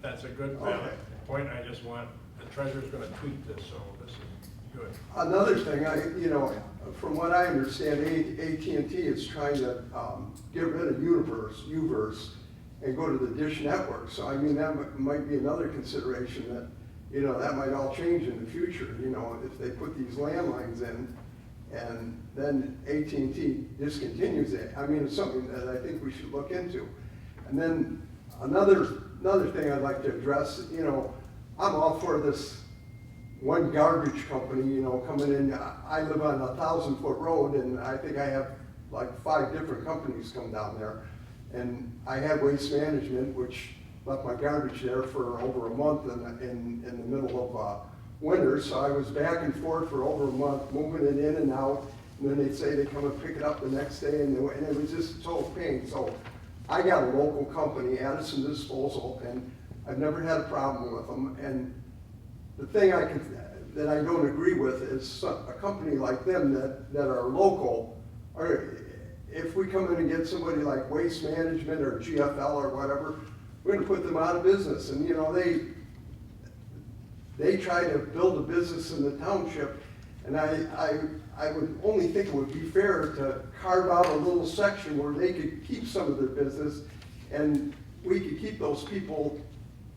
that's a good valid Okay. point. I just want, the treasurer's gonna tweet this, so this is good. Another thing, you know, from what I understand, AT&T is trying to get rid of UVerse, and go to the Dish Network. So I mean, that might be another consideration that, you know, that might all change in the future, you know, if they put these landlines in, and then AT&T discontinues it. I mean, it's something that I think we should look into. And then another thing I'd like to address, you know, I'm all for this one garbage company, you know, coming in. I live on a 1,000-foot road, and I think I have like 5 different companies come down there. And I had Waste Management, which left my garbage there for over a month in the middle of winter. So I was back and forth for over a month, moving it in and out. And then they'd say they come and pick it up the next day, and it was just a total pain. So I got a local company, Addison Disposal, and I've never had a problem with them. And the thing that I don't agree with is a company like them that are local, or if we come in and get somebody like Waste Management or GFL or whatever, we're gonna put them out of business. And you know, they try to build a business in the township, and I would only think it would be fair to carve out a little section where they could keep some of their business, and we could keep those people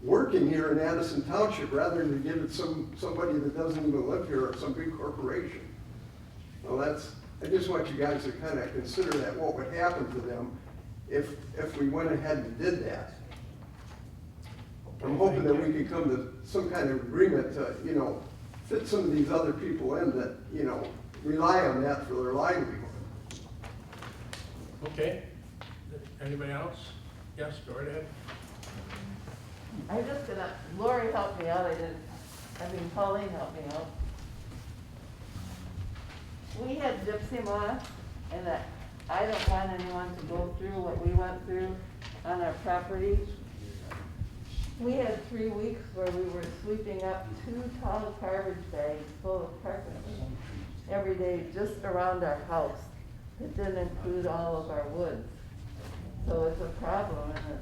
working here in Addison Township rather than give it somebody that doesn't even live here or some big corporation. Well, I just want you guys to kind of consider that, what would happen to them if we went ahead and did that. I'm hoping that we could come to some kind of agreement to, you know, fit some of these other people in that, you know, rely on that for their livelihood. Okay. Anybody else? Yes, go right ahead. Lori helped me out, Pauline helped me out. We had gypsy moth, and I don't want anyone to go through what we went through on our property. We had 3 weeks where we were sweeping up 2 tall garbage bags full of carpet every day just around our house. It didn't include all of our woods. So it's a problem, and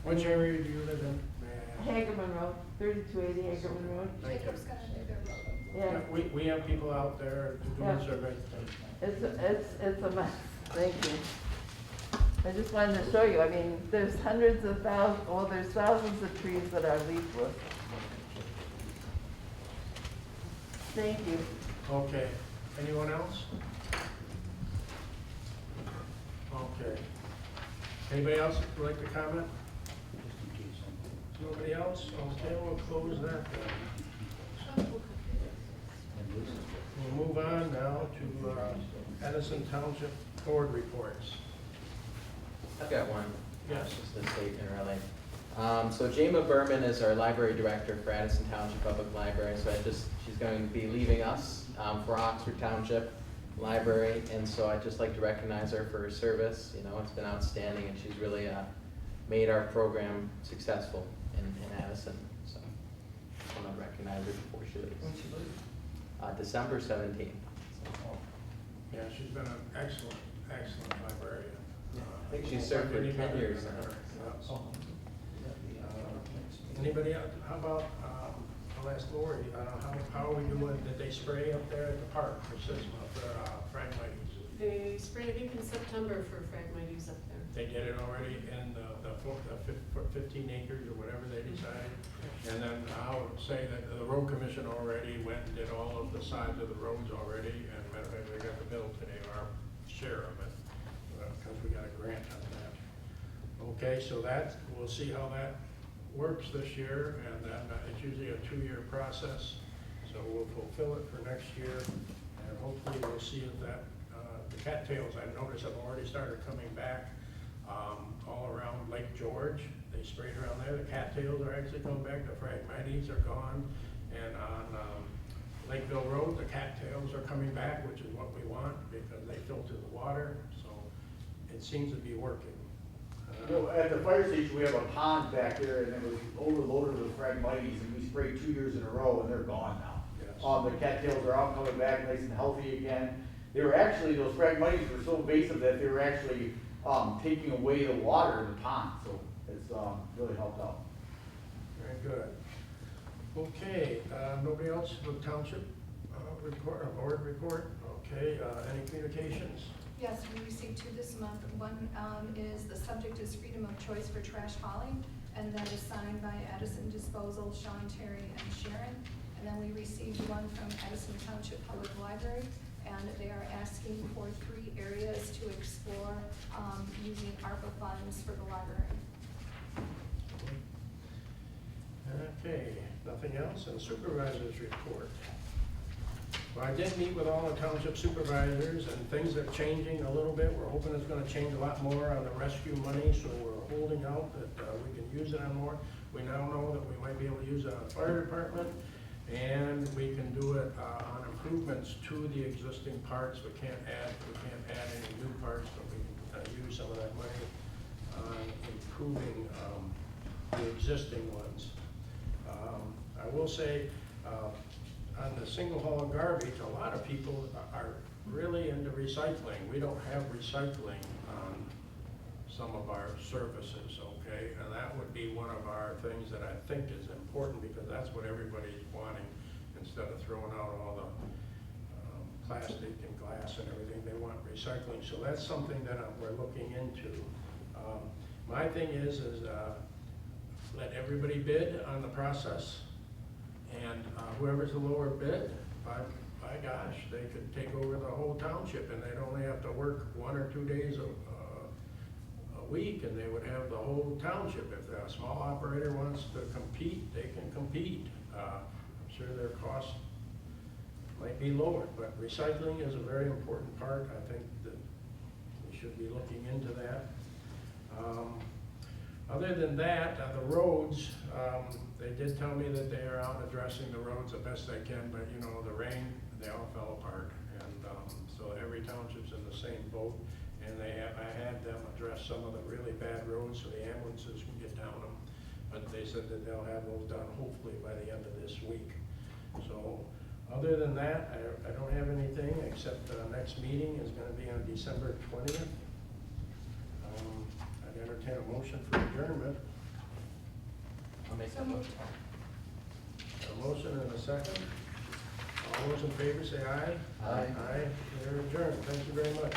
Which area do you live in? Hagerman Road, 3280 Hagerman Road. Thank you. Jacob's gonna do their road. Yeah. We have people out there doing Yeah. surveys. It's a mess, thank you. I just wanted to show you, I mean, there's hundreds of thousands, well, there's thousands of trees that are leafless. Thank you. Okay, anyone else? Okay. Anybody else would like to comment? Nobody else? Okay, we'll close that then. We'll move on now to Addison Township Board reports. I've got one. Yes. Just a statement, really. So Jema Berman is our library director for Addison Township Public Library. So she's going to be leaving us for Oxford Township Library, and so I'd just like to recognize her for her service. You know, it's been outstanding, and she's really made our program successful in Addison. So I want to recognize her before she leaves. When she leave? December 17th. Yeah, she's been an excellent librarian. I think she's served for 10 years now. Oh. Anybody else? How about, I'll ask Lori, how are we doing? Did they spray up there at the park for SISMA, for Phragmites? They sprayed, I think in September for Phragmites up there. They did it already in the 15 acres or whatever they decided. And then I would say that the road commission already went and did all of the sides of the roads already. And matter of fact, we got the bill today, our share of it, because we got a grant on that. Okay, so we'll see how that works this year, and then it's usually a 2-year process. So we'll fulfill it for next year, and hopefully we'll see if that, the cattails I've noticed have already started coming back all around Lake George. They sprayed around there. The cattails are actually coming back. The Phragmites are gone. And on Lakeville Road, the cattails are coming back, which is what we want because they filter the water. So it seems to be working. At the fire station, we have a pond back there, and it was overloaded with Phragmites, and we sprayed 2 years in a row, and they're gone now. Yes. The cattails are all coming back nice and healthy again. They were actually, those Phragmites were so invasive that they were actually taking away the water in the pond, so it's really helped out. Very good. Okay, nobody else for the township report, or board report? Okay, any communications? Yes, we received 2 this month. One is the subject is freedom of choice for trash hauling, and that is signed by Addison Disposal, Sean, Terry, and Sharon. And then we received one from Addison Township Public Library, and they are asking for 3 areas to explore using ARPA funds for the library. Okay, nothing else? And supervisors report. Well, I did meet with all the township supervisors, and things are changing a little bit. We're hoping it's gonna change a lot more on the rescue money, so we're holding out that we can use it on more. We now know that we might be able to use it on the fire department, and we can do it on improvements to the existing parts. We can't add any new parts, but we can use some of that money on improving the existing ones. I will say, on the single haul garbage, a lot of people are really into recycling. We don't have recycling on some of our services, okay? And that would be one of our things that I think is important, because that's what everybody's wanting. Instead of throwing out all the plastic and glass and everything, they want recycling. So that's something that we're looking into. My thing is let everybody bid on the process. And whoever's the lower bid, by gosh, they could take over the whole township, and they'd only have to work 1 or 2 days a week, and they would have the whole township. If a small operator wants to compete, they can compete. I'm sure their costs might be lower, but recycling is a very important part. I think that we should be looking into that. Other than that, the roads, they did tell me that they are out addressing the roads the best they can, but you know, the rain, they all fell apart. And so every township's in the same boat. And I had them address some of the really bad roads so the ambulances can get down them. But they said that they'll have those done hopefully by the end of this week. So other than that, I don't have anything, except the next meeting is gonna be on December 20th. I'd entertain a motion for adjournment. I'll make So that moved. motion. A motion and a second. All All those in favor say aye. Aye. Aye, we're adjourned. Thank you very much.